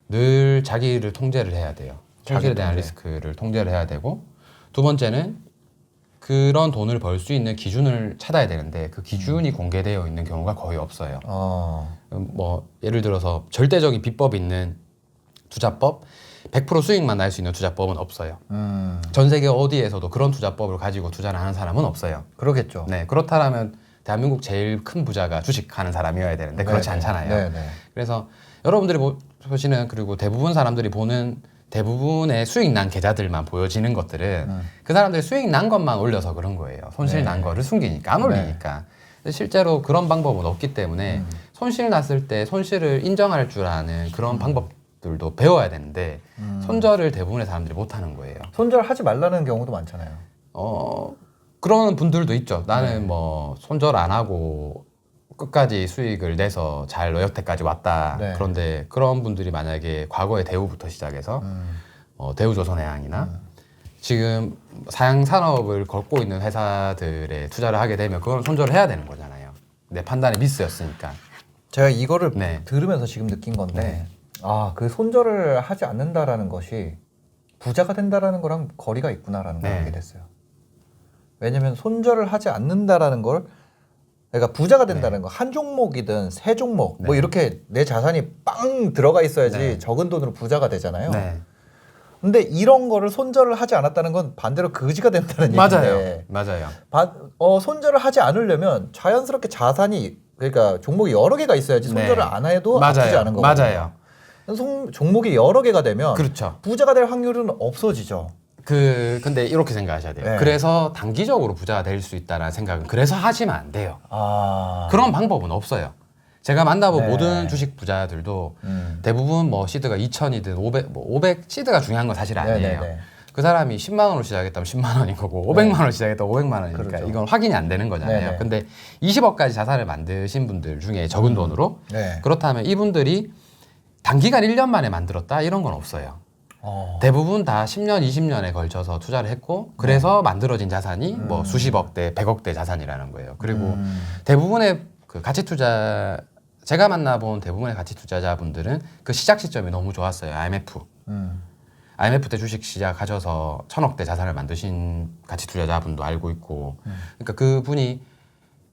늘 자기를 통제를 해야 돼요. 자기에 대한 리스크를 통제를 해야 되고, 두 번째는 그런 돈을 벌 수 있는 기준을 찾아야 되는데 그 기준이 공개되어 있는 경우가 거의 없어요. 뭐 예를 들어서 절대적인 비법이 있는 투자법, 100% 수익만 날 수 있는 투자법은 없어요. 전 세계 어디에서도 그런 투자법을 가지고 투자를 하는 사람은 없어요. 그러겠죠. 네, 그렇다면 대한민국 제일 큰 부자가 주식하는 사람이어야 되는데 그렇지 않잖아요. 네네. 그래서 여러분들이 보시는, 그리고 대부분 사람들이 보는 대부분의 수익 난 계좌들만 보여지는 것들은 그 사람들이 수익 난 것만 올려서 그런 거예요. 손실 난 거를 숨기니까, 안 올리니까. 실제로 그런 방법은 없기 때문에 손실 났을 때 손실을 인정할 줄 아는 그런 방법들도 배워야 되는데 손절을 대부분의 사람들이 못 하는 거예요. 손절하지 말라는 경우도 많잖아요. 그런 분들도 있죠. 나는 뭐 손절 안 하고 끝까지 수익을 내서 잘 여태까지 왔다. 네. 그런데 그런 분들이 만약에 과거에 대우부터 시작해서 대우조선해양이나 지금 사양 산업을 걸고 있는 회사들에 투자를 하게 되면 그건 손절을 해야 되는 거잖아요. 내 판단의 미스였으니까. 제가 이거를 네. 들으면서 지금 느낀 건데, 네. 그 손절을 하지 않는다라는 것이 부자가 된다라는 거랑 거리가 있구나라는 걸 네. 알게 됐어요. 왜냐면 손절을 하지 않는다라는 걸, 그러니까 부자가 된다는 거, 한 종목이든 세 종목, 뭐 이렇게 내 자산이 빵 들어가 있어야지 적은 돈으로 부자가 되잖아요. 네. 근데 이런 거를 손절을 하지 않았다는 건 반대로 거지가 된다는 얘기인데, 맞아요. 손절을 하지 않으려면 자연스럽게 자산이, 그러니까 종목이 여러 개가 있어야지 손절을 안 해도 아프지 않은 거거든요. 맞아요. 종목이 여러 개가 되면 그렇죠. 부자가 될 확률은 없어지죠. 근데 이렇게 생각하셔야 돼요. 네. 그래서 단기적으로 부자가 될 수 있다는 생각은 그래서 하시면 안 돼요. 그런 방법은 없어요. 제가 만나본 네. 모든 주식 부자들도 대부분 뭐 시드가 2,000이든 500 시드가 중요한 건 사실 아니에요. 네네네. 그 사람이 10만 원으로 시작했다면 10만 원인 거고 500만 원으로 시작했다면 500만 원이니까 그렇죠. 이건 확인이 안 되는 거잖아요. 네네. 근데 20억까지 자산을 만드신 분들 중에 적은 돈으로 네. 그렇다면 이분들이 단기간 1년 만에 만들었다 이런 건 없어요. 대부분 다 10년, 20년에 걸쳐서 투자를 했고 그래서 만들어진 자산이 뭐 수십억대, 100억대 자산이라는 거예요. 그리고 대부분의 그 가치 투자, 제가 만나본 대부분의 가치 투자자분들은 그 시작 시점이 너무 좋았어요. IMF 때 주식 시작하셔서 1,000억대 자산을 만드신 가치 투자자분도 알고 있고, 그러니까 그분이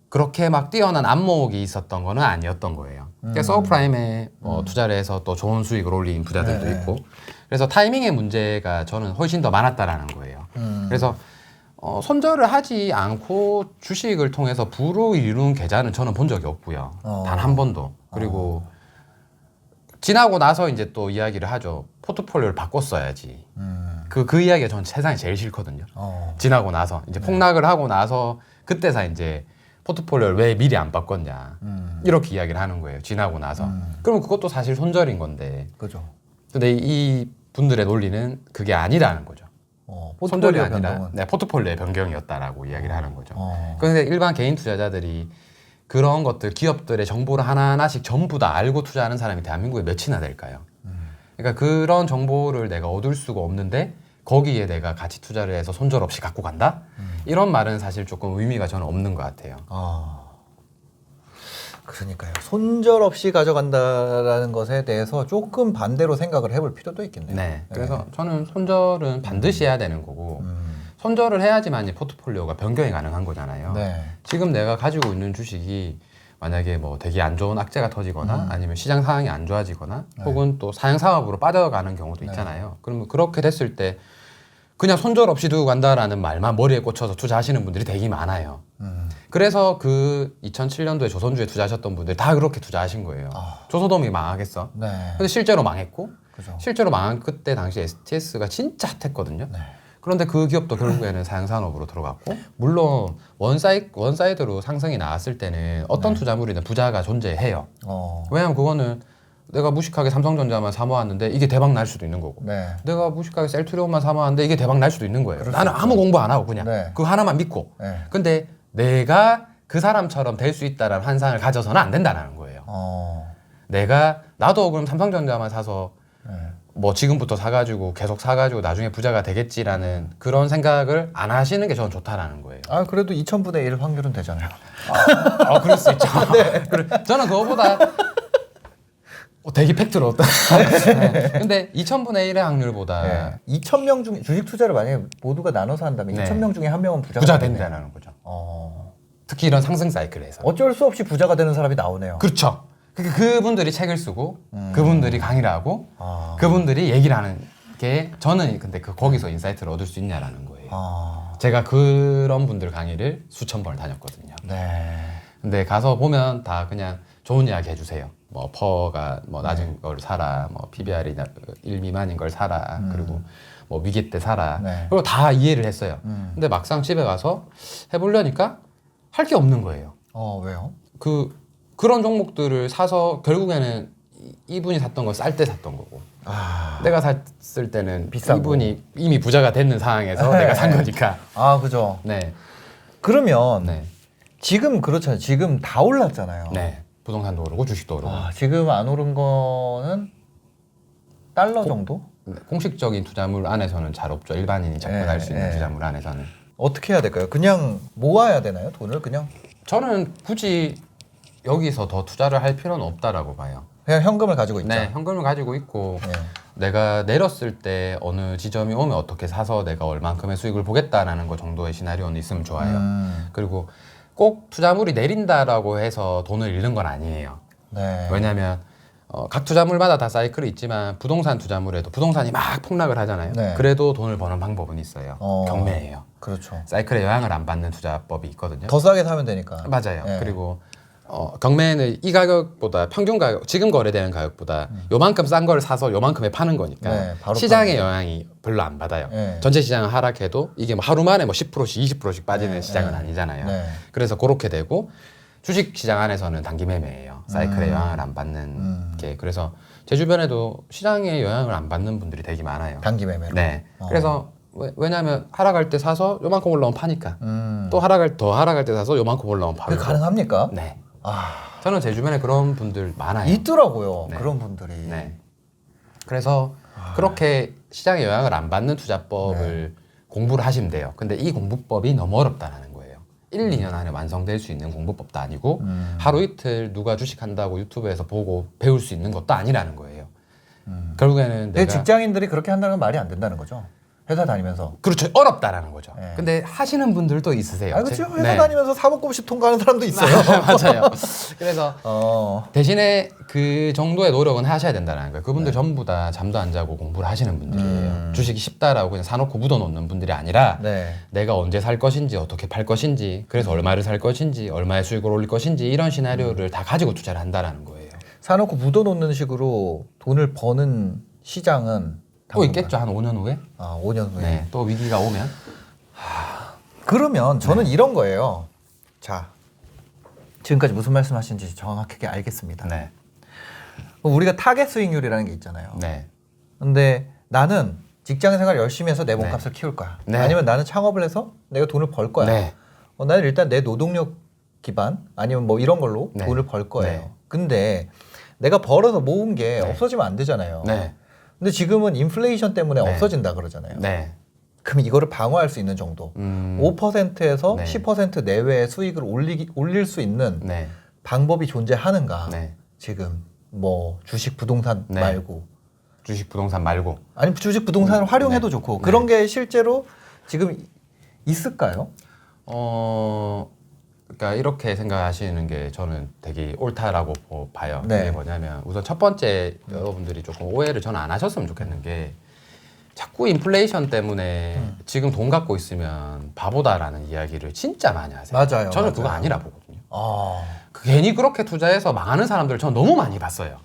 그렇게 막 뛰어난 안목이 있었던 거는 아니었던 거예요. 그러니까 서브프라임에 투자를 해서 또 좋은 수익을 올린 부자들도 있고, 그래서 타이밍의 문제가 저는 훨씬 더 많았다라는 거예요. 그래서 손절을 하지 않고 주식을 통해서 부를 이룬 계좌는 저는 본 적이 없고요. 단 한 번도. 그리고 지나고 나서 이제 또 이야기를 하죠. 포트폴리오를 바꿨어야지. 그 이야기가 저는 세상에 제일 싫거든요. 지나고 나서 이제 폭락을 하고 나서 그때서 이제 포트폴리오를 왜 미리 안 바꿨냐 이렇게 이야기를 하는 거예요. 지나고 나서. 그럼 그것도 사실 손절인 건데. 그죠. 근데 이 분들의 논리는 그게 아니라는 거죠. 손절이 포트폴리오 아니라 변동은. 네, 포트폴리오의 변경이었다라고 이야기를 하는 거죠. 그런데 일반 개인 투자자들이 그런 것들, 기업들의 정보를 하나하나씩 전부 다 알고 투자하는 사람이 대한민국에 몇이나 될까요? 그러니까 그런 정보를 내가 얻을 수가 없는데 거기에 내가 가치 투자를 해서 손절 없이 갖고 간다? 이런 말은 사실 조금 의미가 저는 없는 것 같아요. 그러니까요. 손절 없이 가져간다라는 것에 대해서 조금 반대로 생각을 해볼 필요도 있겠네요. 네. 그래서 저는 손절은 반드시 해야 되는 거고 손절을 해야지만 이 포트폴리오가 변경이 가능한 거잖아요. 네. 지금 내가 가지고 있는 주식이 만약에 뭐 되게 안 좋은 악재가 터지거나 아니면 시장 상황이 안 좋아지거나 혹은 또 사양 사업으로 빠져가는 경우도 있잖아요. 그러면 그렇게 됐을 때 그냥 손절 없이 두고 간다라는 말만 머리에 꽂혀서 투자하시는 분들이 되게 많아요. 그래서 그 2007년도에 조선주에 투자하셨던 분들 다 그렇게 투자하신 거예요. 조선업이 망하겠어. 네. 근데 실제로 망했고 그죠. 실제로 망한 그때 당시 STS가 진짜 핫했거든요. 그런데 그 기업도 결국에는 사양산업으로 들어갔고 물론 원사이드로 상승이 나왔을 때는 어떤 투자물이든 부자가 존재해요. 왜냐하면 그거는 내가 무식하게 삼성전자만 사모았는데 이게 대박 날 수도 있는 거고 네. 내가 무식하게 셀트리온만 사모았는데 이게 대박 날 수도 있는 거예요. 나는 아무 공부 안 하고 그냥 네. 그거 하나만 믿고 네. 근데 내가 그 사람처럼 될 수 있다는 환상을 가져서는 안 된다는 거예요. 나도 그럼 삼성전자만 사서 뭐 지금부터 사가지고 계속 사가지고 나중에 부자가 되겠지라는 그런 생각을 안 하시는 게 저는 좋다라는 거예요. 그래도 2000분의 1 확률은 되잖아요. 그럴 수 있죠. 저는 그거보다 되게 팩트로 어떤. 네. 근데 2000분의 1의 확률보다 네. 2,000명 중에 주식 투자를 만약에 모두가 나눠서 한다면 네. 2,000명 중에 한 명은 부자가 부자 되겠네요. 된다는 거죠. 특히 이런 상승 사이클에서. 어쩔 수 없이 부자가 되는 사람이 나오네요. 그렇죠. 그분들이 책을 쓰고 그분들이 강의를 하고 그분들이 얘기를 하는 게 저는 근데 거기서 인사이트를 얻을 수 있냐라는 거예요. 제가 그런 분들 강의를 수천 번을 다녔거든요. 네. 근데 가서 보면 다 그냥 좋은 이야기 해주세요. 뭐 퍼가 뭐 낮은 걸 사라, 뭐 PBR이 1 미만인 걸 사라, 그리고 뭐 위기 때 사라. 네. 그리고 다 이해를 했어요. 근데 막상 집에 가서 해보려니까 할 게 없는 거예요. 왜요? 그런 종목들을 사서 결국에는 이분이 샀던 걸 쌀 때 샀던 거고 내가 샀을 때는 비싸고. 이분이 이미 부자가 됐는 상황에서 내가 산 거니까. 그죠. 네. 그러면 네. 지금 그렇잖아요. 지금 다 올랐잖아요. 네. 부동산도 오르고 주식도 오르고. 지금 안 오른 거는 달러 정도? 공식적인 투자물 안에서는 잘 없죠. 일반인이 접근할 수 있는 투자물 안에서는. 어떻게 해야 될까요? 그냥 모아야 되나요? 돈을 그냥 저는 굳이 여기서 더 투자를 할 필요는 없다라고 봐요. 그냥 현금을 가지고 있자. 네, 현금을 가지고 있고 네. 내가 내렸을 때 어느 지점이 오면 어떻게 사서 내가 얼만큼의 수익을 보겠다라는 거 정도의 시나리오는 있으면 좋아요. 그리고 꼭 투자물이 내린다라고 해서 돈을 잃는 건 아니에요. 네. 왜냐하면 각 투자물마다 다 사이클이 있지만 부동산 투자물에도 부동산이 막 폭락을 하잖아요. 네. 그래도 돈을 버는 방법은 있어요. 경매예요. 그렇죠. 사이클에 영향을 안 받는 투자법이 있거든요. 더 싸게 사면 되니까. 맞아요. 네. 그리고 경매는 이 가격보다 평균 가격, 지금 거래되는 가격보다 요만큼 싼 걸 사서 요만큼에 파는 거니까 네, 바로 시장의 영향이 별로 안 받아요. 네. 전체 시장은 하락해도 이게 뭐 하루 만에 뭐 10%씩 20%씩 빠지는 시장은 아니잖아요. 네. 그래서 그렇게 되고 주식 시장 안에서는 단기 매매예요. 사이클에 영향을 안 받는 게. 그래서 제 주변에도 시장에 영향을 안 받는 분들이 되게 많아요. 단기 매매로. 네. 그래서 왜냐하면 하락할 때 사서 요만큼 올라오면 파니까. 또 더 하락할 때 사서 요만큼 올라오면 그게 팔고. 가능합니까? 네. 저는 제 주변에 그런 분들 많아요. 있더라고요. 네. 그런 분들이. 네. 그래서 그렇게 시장에 영향을 안 받는 투자법을 공부를 하시면 돼요. 근데 이 공부법이 너무 어렵다는 거예요. 1, 2년 안에 완성될 수 있는 공부법도 아니고 하루 이틀 누가 주식한다고 유튜브에서 보고 배울 수 있는 것도 아니라는 거예요. 결국에는 근데 내가 직장인들이 그렇게 한다는 건 말이 안 된다는 거죠. 회사 다니면서. 그렇죠. 어렵다라는 거죠. 네. 근데 하시는 분들도 있으세요. 그렇죠. 회사 네. 다니면서 사법고시 통과하는 사람도 있어요. 맞아요. 그래서 대신에 그 정도의 노력은 하셔야 된다는 거예요. 그분들 전부 다 잠도 안 자고 공부를 하시는 분들이에요. 주식이 쉽다라고 그냥 사놓고 묻어놓는 분들이 아니라 네. 내가 언제 살 것인지, 어떻게 팔 것인지, 그래서 얼마를 살 것인지, 얼마의 수익을 올릴 것인지 이런 시나리오를 다 가지고 투자를 한다는 거예요. 사놓고 묻어놓는 식으로 돈을 버는 시장은 또 있겠죠. 한 5년 후에. 5년 후에. 네. 또 위기가 오면. 그러면 저는 이런 거예요. 자, 지금까지 무슨 말씀하신지 정확하게 알겠습니다. 네. 우리가 타겟 수익률이라는 게 있잖아요. 네. 근데 나는 직장 생활 열심히 해서 내 몸값을 키울 거야. 네. 아니면 나는 창업을 해서 내가 돈을 벌 거야. 네. 나는 일단 내 노동력 기반 아니면 뭐 이런 걸로 네. 돈을 벌 거예요. 네. 근데 내가 벌어서 모은 게 네. 없어지면 안 되잖아요. 네. 근데 지금은 인플레이션 때문에 네. 없어진다 그러잖아요. 네. 그럼 이거를 방어할 수 있는 정도 5%에서 네. 10% 내외의 수익을 올릴 수 있는 네. 방법이 존재하는가? 네. 지금 뭐 주식 부동산 네. 말고 주식 부동산 말고. 아니 주식 부동산을 활용해도 네. 좋고 네. 그런 게 실제로 지금 있을까요? 그러니까 이렇게 생각하시는 게 저는 되게 옳다라고 봐요. 네. 그게 뭐냐면 우선 첫 번째 여러분들이 조금 오해를 저는 안 하셨으면 좋겠는 게 자꾸 인플레이션 때문에 지금 돈 갖고 있으면 바보다라는 이야기를 진짜 많이 하세요. 맞아요. 저는 그거 맞아요. 아니라 보거든요. 아, 괜히 그렇게 투자해서 망하는 사람들 저는 너무 많이 봤어요.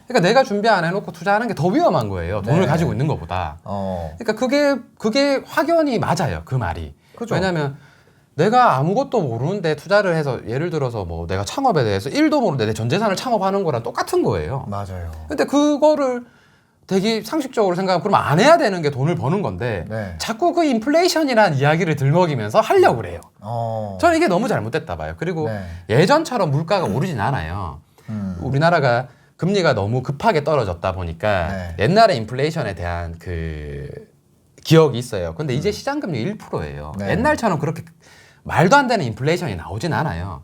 그러니까 내가 준비 안 해놓고 투자하는 게 더 위험한 거예요. 돈을 네. 가지고 있는 것보다. 어, 그러니까 그게 확연히 맞아요. 그 말이. 그죠. 왜냐하면 내가 아무것도 모르는데 투자를 해서 예를 들어서 뭐 내가 창업에 대해서 1도 모르는데 내 전 재산을 창업하는 거랑 똑같은 거예요. 맞아요. 근데 그거를 되게 상식적으로 생각하면 그럼 안 해야 되는 게 돈을 버는 건데 네. 자꾸 그 인플레이션이라는 이야기를 들먹이면서 하려고 그래요. 저는 이게 너무 잘못됐다 봐요. 그리고 네. 예전처럼 물가가 오르진 않아요. 우리나라가 금리가 너무 급하게 떨어졌다 보니까 네. 옛날에 인플레이션에 대한 그 기억이 있어요. 근데 이제 시장 금리 1%예요. 네. 옛날처럼 그렇게 말도 안 되는 인플레이션이 나오진 않아요.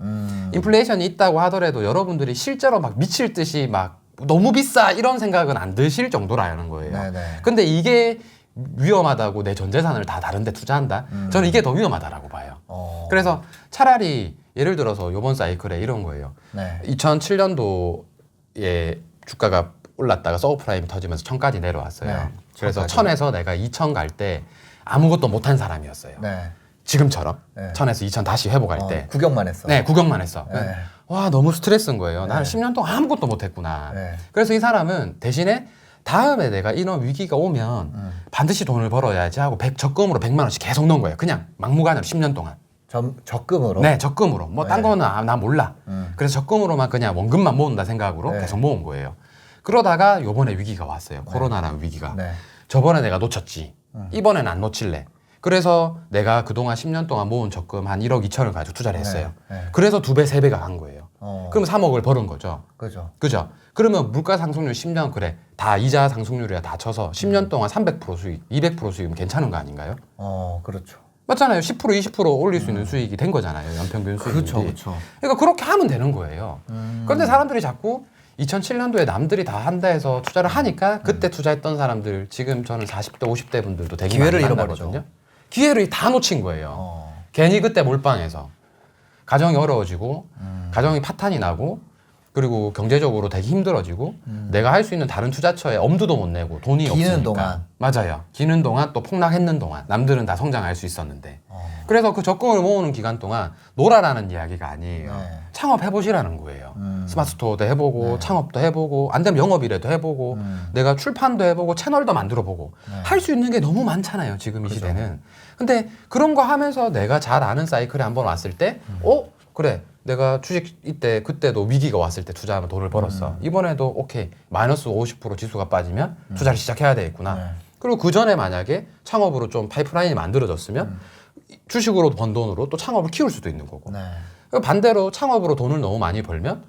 인플레이션이 있다고 하더라도 여러분들이 실제로 막 미칠 듯이 막 너무 비싸 이런 생각은 안 드실 정도라는 거예요. 네네. 근데 이게 위험하다고 내 전 재산을 다 다른 데 투자한다? 저는 이게 더 위험하다라고 봐요. 그래서 차라리 예를 들어서 이번 사이클에 이런 거예요. 네. 2007년도에 주가가 올랐다가 서브프라임이 터지면서 1000까지 내려왔어요. 네, 그래서 1000까지. 1000에서 내가 2000 갈 때 아무것도 못한 사람이었어요. 네. 지금처럼 네. 1000에서 2000 다시 회복할 때 구경만 했어. 네, 구경만 했어. 네. 와, 너무 스트레스인 거예요. 나는 네. 10년 동안 아무것도 못했구나. 네. 그래서 이 사람은 대신에 다음에 내가 이런 위기가 오면 반드시 돈을 벌어야지 하고 적금으로 100만 원씩 계속 넣은 거예요. 그냥 막무가내로 10년 동안. 적금으로. 네, 적금으로. 뭐 딴 네. 거는 나 몰라. 그래서 적금으로만 그냥 원금만 모은다 생각으로 네. 계속 모은 거예요. 그러다가 요번에 위기가 왔어요. 코로나라는 위기가. 네. 저번에 내가 놓쳤지. 이번에는 안 놓칠래. 그래서 내가 그동안 10년 동안 모은 적금 한 1억 2천을 가지고 투자를 했어요. 네. 네. 그래서 2배, 3배가 간 거예요. 그럼 3억을 벌은 거죠. 그죠. 그죠? 그러면 물가 상승률 10년 그래. 다 이자 상승률이야 다 쳐서 10년 동안 300% 수익, 200% 수익이면 괜찮은 거 아닌가요? 그렇죠. 맞잖아요. 10% 20% 올릴 수 있는 수익이 된 거잖아요. 연평균 수익이. 그렇죠, 그렇죠. 그러니까 그렇게 하면 되는 거예요. 그런데 사람들이 자꾸 2007년도에 남들이 다 한다 해서 투자를 하니까 그때 투자했던 사람들 지금 저는 40대 50대 분들도 되게 기회를 많이 잃어버리죠. 만나거든요. 기회를 다 놓친 거예요. 괜히 그때 몰빵해서 가정이 어려워지고 가정이 파탄이 나고 그리고 경제적으로 되게 힘들어지고 내가 할 수 있는 다른 투자처에 엄두도 못 내고 돈이 기는 없으니까. 동안. 맞아요. 기는 동안 또 폭락했는 동안 남들은 다 성장할 수 있었는데 그래서 그 적금을 모으는 기간 동안 놀아라는 이야기가 아니에요. 네. 창업해보시라는 거예요. 스마트 스토어도 해보고 창업도 해보고 안 되면 영업이라도 해보고 내가 출판도 해보고 채널도 만들어보고 할 수 있는 게 너무 많잖아요. 지금 이 시대는. 근데 그런 거 하면서 내가 잘 아는 사이클에 한번 왔을 때 그래 내가 주식 이때 그때도 위기가 왔을 때 투자하면 돈을 벌었어. 이번에도 오케이 마이너스 50% 지수가 빠지면 투자를 시작해야 되겠구나. 네. 그리고 그 전에 만약에 창업으로 좀 파이프라인이 만들어졌으면 주식으로 번 돈으로 또 창업을 키울 수도 있는 거고. 네. 그리고 반대로 창업으로 돈을 너무 많이 벌면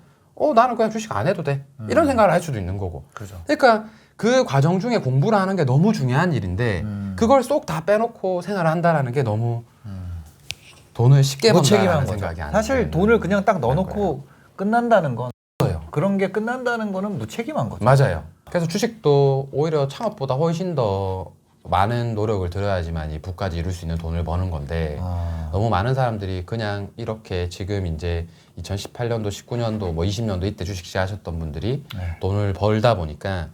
나는 그냥 주식 안 해도 돼. 이런 생각을 할 수도 있는 거고. 그죠. 그러니까 그 과정 중에 공부를 하는 게 너무 중요한 일인데 그걸 쏙 다 빼놓고 생활을 한다라는 게 너무 돈을 쉽게 무책임한 번다는 거죠. 생각이 안 사실 드는 돈을 그냥 딱 거예요. 넣어놓고 끝난다는 건 거예요. 그런 게 끝난다는 거는 무책임한 거죠. 맞아요. 그래서 주식도 오히려 창업보다 훨씬 더 많은 노력을 들여야지만 이 부까지 이룰 수 있는 돈을 버는 건데 너무 많은 사람들이 그냥 이렇게 지금 이제 2018년도, 19년도, 뭐 20년도 이때 주식 시작하셨던 분들이 네. 돈을 벌다 보니까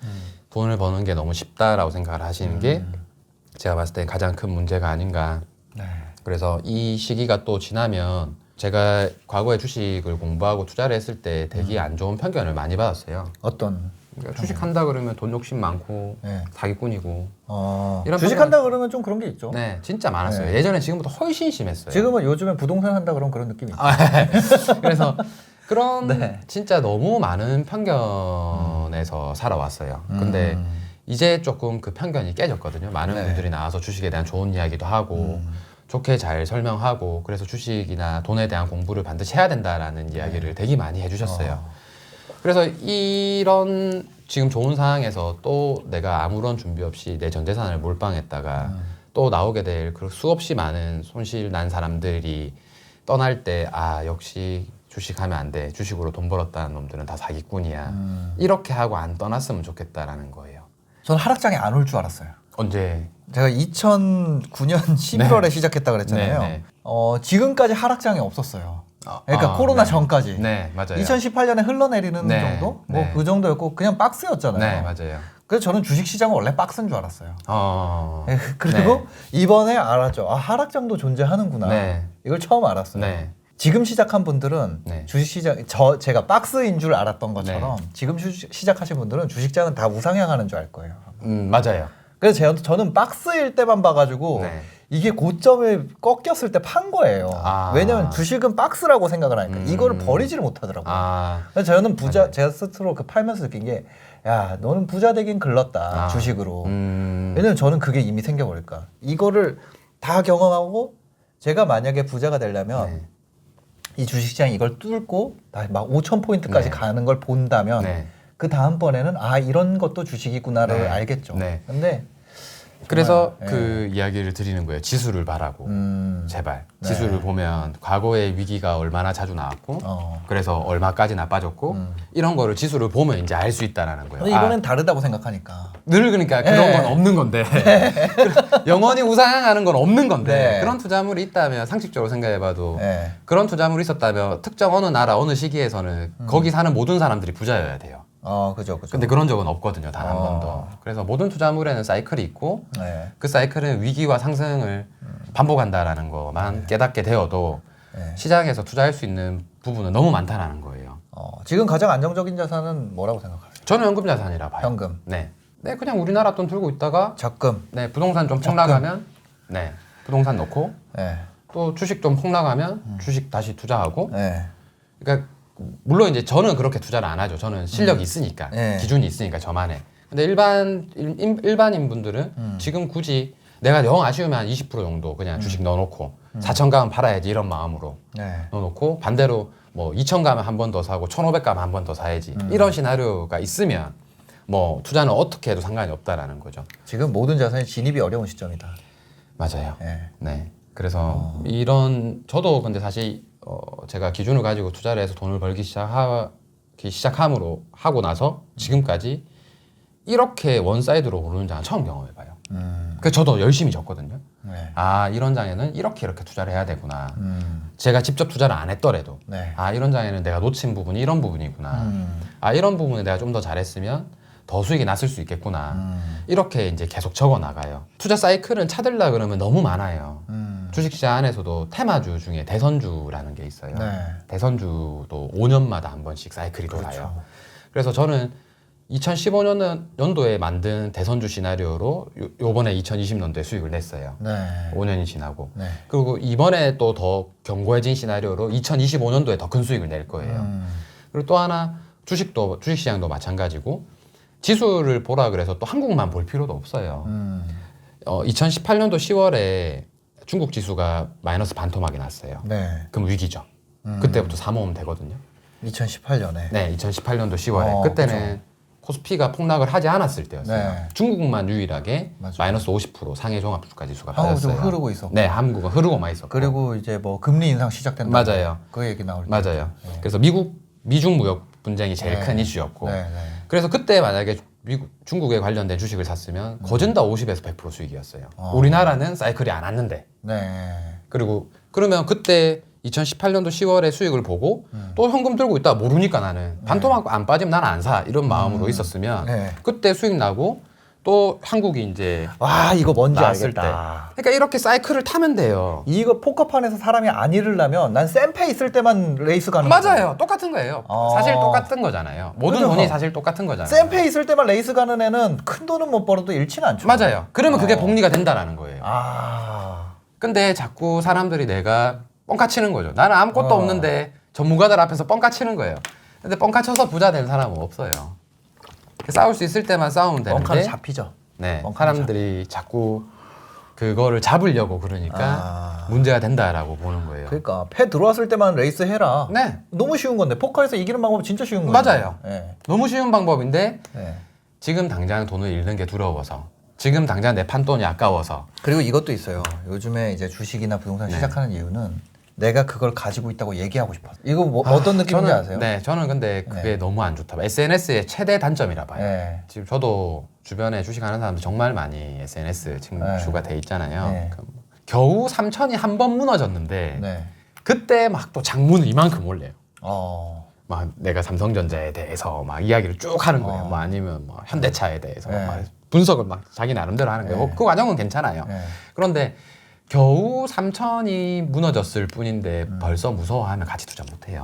돈을 버는 게 너무 쉽다라고 생각을 하시는 게 제가 봤을 때 가장 큰 문제가 아닌가. 네. 그래서 이 시기가 또 지나면 제가 과거에 주식을 공부하고 투자를 했을 때 되게 안 좋은 편견을 많이 받았어요. 어떤 그러니까 주식한다 그러면 돈 욕심 많고 네. 사기꾼이고 이런 주식한다 그러면 좀 그런 게 있죠. 네 진짜 많았어요. 네. 예전에 지금보다 훨씬 심했어요. 지금은 요즘엔 부동산 한다 그런 그런 느낌이 있죠. 그래서 그런 네. 진짜 너무 많은 편견에서 살아왔어요. 근데 이제 조금 그 편견이 깨졌거든요. 많은 네. 분들이 나와서 주식에 대한 좋은 이야기도 하고 좋게 잘 설명하고 그래서 주식이나 돈에 대한 공부를 반드시 해야 된다라는 이야기를 되게 많이 해주셨어요. 그래서 이런 지금 좋은 상황에서 또 내가 아무런 준비 없이 내 전 재산을 몰빵했다가 또 나오게 될 그 수없이 많은 손실 난 사람들이 떠날 때 역시 주식하면 안 돼. 주식으로 돈 벌었다는 놈들은 다 사기꾼이야. 이렇게 하고 안 떠났으면 좋겠다라는 거예요. 저는 하락장에 안 올 줄 알았어요. 언제? 제가 2009년 11월에 시작했다 그랬잖아요. 네. 지금까지 하락장이 없었어요. 그러니까 코로나 네. 전까지. 네, 맞아요. 2018년에 흘러내리는 네. 정도? 뭐 네. 그 정도였고 그냥 박스였잖아요. 네, 맞아요. 그래서 저는 주식 시장은 원래 박스인 줄 알았어요. 네. 그리고 이번에 알았죠. 하락장도 존재하는구나. 네. 이걸 처음 알았어요. 네. 지금 시작한 분들은 네. 주식시장 제가 박스인 줄 알았던 것처럼 지금 시작하신 분들은 주식장은 다 우상향하는 줄 알 거예요. 맞아요. 그래서 저는 박스일 때만 봐가지고 네. 이게 고점에 꺾였을 때 판 거예요. 왜냐면 주식은 박스라고 생각을 하니까 이거를 버리지를 못하더라고요. 그래서 저는 맞아요. 제가 스스로 팔면서 느낀 게 야 너는 부자 되긴 글렀다 주식으로. 왜냐면 저는 그게 이미 생겨버릴까. 이거를 다 경험하고 제가 만약에 부자가 되려면 네. 이 주식시장이 이걸 뚫고 막 5,000포인트까지 네. 가는 걸 본다면 네. 그 다음번에는 이런 것도 주식이구나를 네. 알겠죠. 네. 근데 그래서 정말, 그 이야기를 드리는 거예요. 지수를 봐라고. 제발. 네. 지수를 보면 과거의 위기가 얼마나 자주 나왔고 어. 그래서 얼마까지 나빠졌고 이런 거를 지수를 보면 이제 알 수 있다라는 거예요. 근데 이번엔 다르다고 생각하니까. 늘 그러니까 그런 건 없는 건데 영원히 우상향하는 건 없는 건데 네. 그런 투자물이 있다면 상식적으로 생각해봐도 네. 그런 투자물이 있었다면 특정 어느 나라 어느 시기에서는 거기 사는 모든 사람들이 부자여야 돼요. 그죠. 근데 그런 적은 없거든요, 단 한 어. 번도. 그래서 모든 투자물에는 사이클이 있고 네. 그 사이클은 위기와 상승을 반복한다라는 것만 깨닫게 되어도 네. 시장에서 투자할 수 있는 부분은 너무 많다라는 거예요. 지금 가장 안정적인 자산은 뭐라고 생각하세요? 저는 현금 자산이라 봐요. 현금. 네. 네, 그냥 우리나라 돈 들고 있다가 적금. 네, 부동산 좀 폭락하면 네, 부동산 넣고 네. 또 주식 좀 폭락하면 주식 다시 투자하고 네. 그러니까 물론 이제 저는 그렇게 투자를 안 하죠. 저는 실력이 있으니까 네. 기준이 있으니까 저만의. 근데 일반인 분들은 지금 굳이 내가 영 아쉬우면 한 20% 정도 그냥 주식 넣어놓고 4천 가면 팔아야지 이런 마음으로 네. 넣어놓고 반대로 뭐 2천 가면 한 번 더 사고 1,500 가면 한 번 더 사야지 이런 시나리오가 있으면 뭐 투자는 어떻게 해도 상관이 없다라는 거죠. 지금 모든 자산이 진입이 어려운 시점이다. 맞아요. 네. 네. 그래서 이런 저도 근데 사실 제가 기준을 가지고 투자를 해서 돈을 벌기 시작함으로 하고 나서 지금까지 이렇게 원사이드로 오르는 장은 처음 경험해봐요. 그래서 저도 열심히 졌거든요. 네. 아 이런 장에는 이렇게 투자를 해야 되구나. 제가 직접 투자를 안 했더라도 네. 아 이런 장에는 내가 놓친 부분이 이런 부분이구나. 아 이런 부분에 내가 좀 더 잘했으면 더 수익이 났을 수 있겠구나. 이렇게 이제 계속 적어 나가요. 투자 사이클은 찾으려 그러면 너무 많아요. 주식시장 안에서도 테마주 중에 대선주라는 게 있어요. 네. 대선주도 5년마다 한 번씩 사이클이 돌아요. 그렇죠. 그래서 저는 2015년도에 만든 대선주 시나리오로 요번에 2020년도에 수익을 냈어요. 네. 5년이 지나고. 네. 그리고 이번에 또 더 견고해진 시나리오로 2025년도에 더 큰 수익을 낼 거예요. 그리고 또 하나 주식시장도 마찬가지고 지수를 보라 그래서 또 한국만 볼 필요도 없어요. 2018년도 10월에 중국 지수가 마이너스 반토막이 났어요. 네. 그럼 위기죠. 그때부터 사모으면 되거든요. 2018년에. 네, 2018년도 10월에 그때는 코스피가 폭락을 하지 않았을 때였어요. 네. 중국만 유일하게 맞아요. 마이너스 50% 상해 종합주가 지수가 한국은 좀 빠졌어요. 흐르고 있었고. 네, 한국은 흐르고만 있었고. 그리고 이제 뭐 금리 인상 시작된다. 맞아요. 그 얘기 나올 때. 맞아요. 네. 그래서 미중 무역 분쟁이 제일 네. 큰 이슈였고. 네. 네. 그래서 그때 만약에 중국에 관련된 주식을 샀으면 거진 다 50에서 100% 수익이었어요. 어. 우리나라는 사이클이 안 왔는데. 네. 그리고 그러면 그때 2018년도 10월에 수익을 보고 또 현금 들고 있다 모르니까 나는 반토막 안 빠지면 나는 안 사 이런 마음으로 있었으면 네. 그때 수익 나고 또 한국이 이제 와, 이거 뭔지 나왔을 알겠다. 그러니까 이렇게 사이클을 타면 돼요. 이거 포커판에서 사람이 안 잃으려면 난 센페 있을 때만 레이스 가는 거야. 맞아요. 똑같은 거예요. 사실 똑같은 거잖아요. 모든 그죠? 돈이 사실 똑같은 거잖아요. 센페 있을 때만 레이스 가는 애는 큰 돈은 못 벌어도 잃지는 않죠. 맞아요. 그러면 그게 복리가 된다라는 거예요. 아. 근데 자꾸 사람들이 내가 뻥카 치는 거죠. 나는 아무것도 없는데 전문가들 앞에서 뻥카 치는 거예요. 근데 뻥카 쳐서 부자 된 사람은 없어요. 싸울 수 있을 때만 싸우면 되는데 뻥카는 잡히죠. 네, 뻥카는 사람들이 자꾸 그거를 잡으려고 그러니까 문제가 된다라고 보는 거예요. 그러니까 패 들어왔을 때만 레이스 해라. 네, 너무 쉬운 건데 포커에서 이기는 방법은 진짜 쉬운 거예요. 맞아요. 네. 너무 쉬운 방법인데 네. 지금 당장 돈을 잃는 게 두려워서 지금 당장 내 판돈이 아까워서 그리고 이것도 있어요. 요즘에 이제 주식이나 부동산 네. 시작하는 이유는 내가 그걸 가지고 있다고 얘기하고 싶어서. 이거 뭐, 어떤 느낌인지 저는, 아세요? 네, 저는 근데 그게 네. 너무 안 좋다. SNS의 최대 단점이라 봐요. 네. 지금 저도 주변에 주식하는 사람들 정말 많이 SNS 친구가 돼 있잖아요. 네. 겨우 3천이 한 번 무너졌는데 네. 그때 막 또 장문을 이만큼 올려요. 막 막 내가 삼성전자에 대해서 막 이야기를 쭉 하는 거예요. 뭐 아니면 뭐 현대차에 대해서 네. 막 분석을 막 자기 나름대로 하는 거예요. 네. 그 과정은 괜찮아요. 네. 그런데 겨우 3천이 무너졌을 뿐인데 벌써 무서워하면 같이 투자 못해요.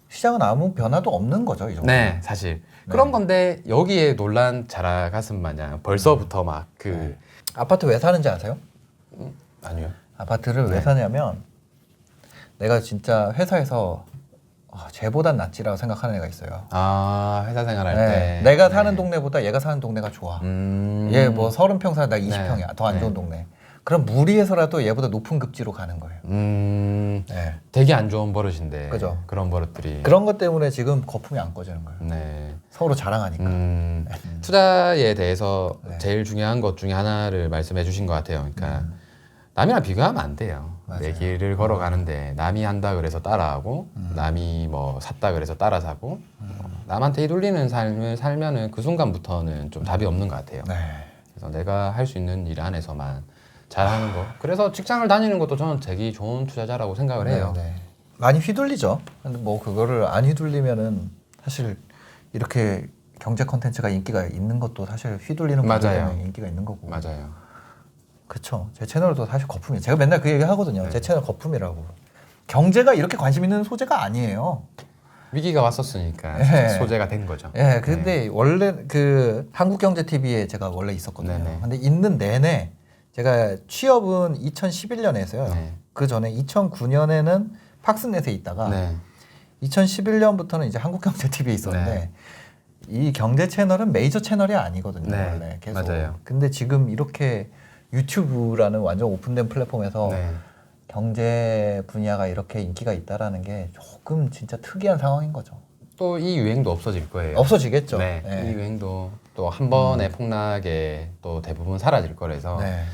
시장은 아무 변화도 없는 거죠, 이 정도. 네, 사실 그런 건데 여기에 논란 자라가슴 마냥 벌써부터 막 그 아파트 왜 사는지 아세요? 아니요. 아파트를 왜 네. 사냐면 내가 진짜 회사에서 쟤보단 낫지라고 생각하는 애가 있어요. 아 회사 생활할 네. 때 내가 사는 동네보다 얘가 사는 동네가 좋아. 얘 뭐 30평 살다 20평이야. 더 안 네. 좋은 동네. 그럼 무리해서라도 얘보다 높은 급지로 가는 거예요. 네. 되게 안 좋은 버릇인데. 그죠. 그런 버릇들이. 그런 것 때문에 지금 거품이 안 꺼지는 거예요. 네. 서로 자랑하니까. 투자에 대해서 네. 제일 중요한 것 중에 하나를 말씀해 주신 것 같아요. 그러니까 남이랑 비교하면 안 돼요. 맞아요. 내 길을 걸어가는데 남이 한다 그래서 따라하고 남이 뭐 샀다 그래서 따라 사고 남한테 휘둘리는 삶을 살면은 그 순간부터는 좀 답이 없는 것 같아요. 네. 그래서 내가 할 수 있는 일 안에서만 잘하는 거. 그래서 직장을 다니는 것도 저는 되게 좋은 투자자라고 생각을 해요. 네, 네. 많이 휘둘리죠. 근데 뭐 그거를 안 휘둘리면은 사실 이렇게 경제 컨텐츠가 인기가 있는 것도 사실 휘둘리는 분들 맞아요. 때문에 인기가 있는 거고. 맞아요. 그렇죠. 제 채널도 사실 거품이에요. 제가 맨날 그 얘기 하거든요. 제 채널 거품이라고. 경제가 이렇게 관심 있는 소재가 아니에요. 위기가 왔었으니까 네. 소재가 된 거죠. 예, 근데 원래 그 한국경제TV에 제가 원래 있었거든요. 네네. 근데 있는 내내 제가 취업은 2011년에 했어요. 네. 그 전에 2009년에는 팍스넷에 있다가 네. 2011년부터는 이제 한국경제TV에 있었는데 이 경제 채널은 메이저 채널이 아니거든요. 네, 원래 계속. 맞아요. 근데 지금 이렇게 유튜브라는 완전 오픈된 플랫폼에서 네. 경제 분야가 이렇게 인기가 있다라는 게 조금 진짜 특이한 상황인 거죠. 또 이 유행도 없어질 거예요. 없어지겠죠. 네. 네. 이 유행도 또 한 번의 폭락에 또 대부분 사라질 거라서 네.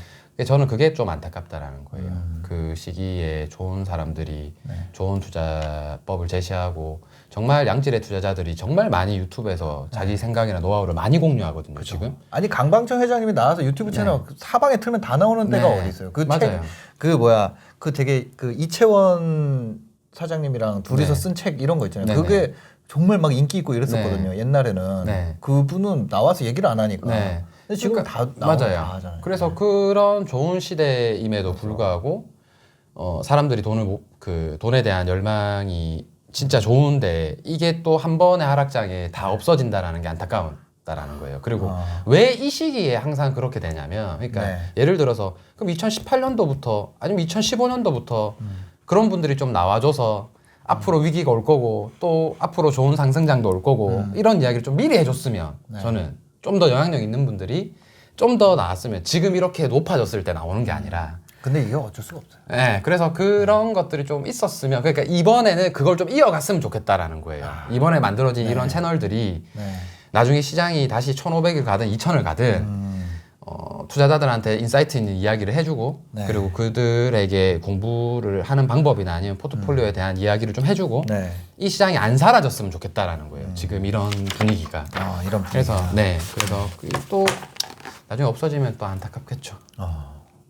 저는 그게 좀 안타깝다라는 거예요. 그 시기에 좋은 사람들이 네. 좋은 투자법을 제시하고 정말 양질의 투자자들이 정말 많이 유튜브에서 자기 생각이나 노하우를 많이 공유하거든요. 지금. 아니 강방청 회장님이 나와서 유튜브 채널 그 사방에 틀면 다 나오는 데가 네. 어디 있어요? 그 맞아요. 그 뭐야? 그 되게 그 이채원 사장님이랑 둘이서 네. 쓴 책 이런 거 있잖아요. 네네. 그게 정말 막 인기 있고 이랬었거든요. 옛날에는 네. 그분은 나와서 얘기를 안 하니까. 네. 근데 지금 그러니까 다 나오고 맞아요. 다 하잖아요. 그래서 그런 좋은 시대임에도 불구하고 사람들이 돈에 대한 열망이 진짜 좋은데 이게 또 한 번의 하락장에 다 없어진다라는 게 안타까웠다라는 거예요. 그리고 왜 이 시기에 항상 그렇게 되냐면, 그러니까 네. 예를 들어서 그럼 2018년도부터 아니면 2015년도부터 그런 분들이 좀 나와줘서 앞으로 위기가 올 거고 또 앞으로 좋은 상승장도 올 거고 이런 이야기를 좀 미리 해줬으면 네. 저는 좀 더 영향력 있는 분들이 좀 더 나왔으면 지금 이렇게 높아졌을 때 나오는 게 아니라 근데 이게 어쩔 수가 없어요. 네, 그래서 그런 것들이 좀 있었으면 그러니까 이번에는 그걸 좀 이어갔으면 좋겠다라는 거예요. 이번에 만들어진 이런 채널들이 네. 나중에 시장이 다시 1,500을 가든 2,000을 가든 투자자들한테 인사이트 있는 이야기를 해주고 네. 그리고 그들에게 공부를 하는 방법이나 아니면 포트폴리오에 대한 이야기를 좀 해주고 네. 이 시장이 안 사라졌으면 좋겠다라는 거예요. 지금 이런 분위기가. 이런 그래서 네, 그래서 또 나중에 없어지면 또 안타깝겠죠.